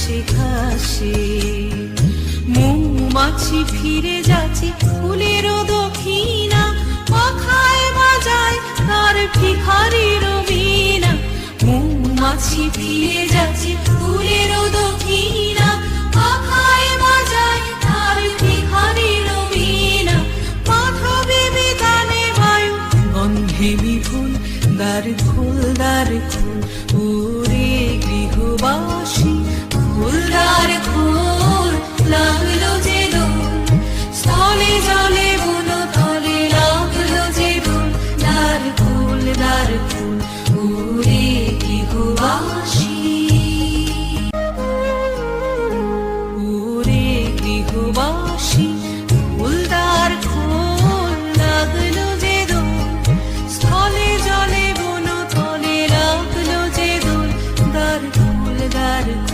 ঘাসে ঘাসে। মৌমাছি ফিরে যাচ্ছে ফুলের দক্ষিণা, পাখায় বাজায় তার ভিখারির বীণা। মৌমাছি ফিরে যাচ্ছে ফুলের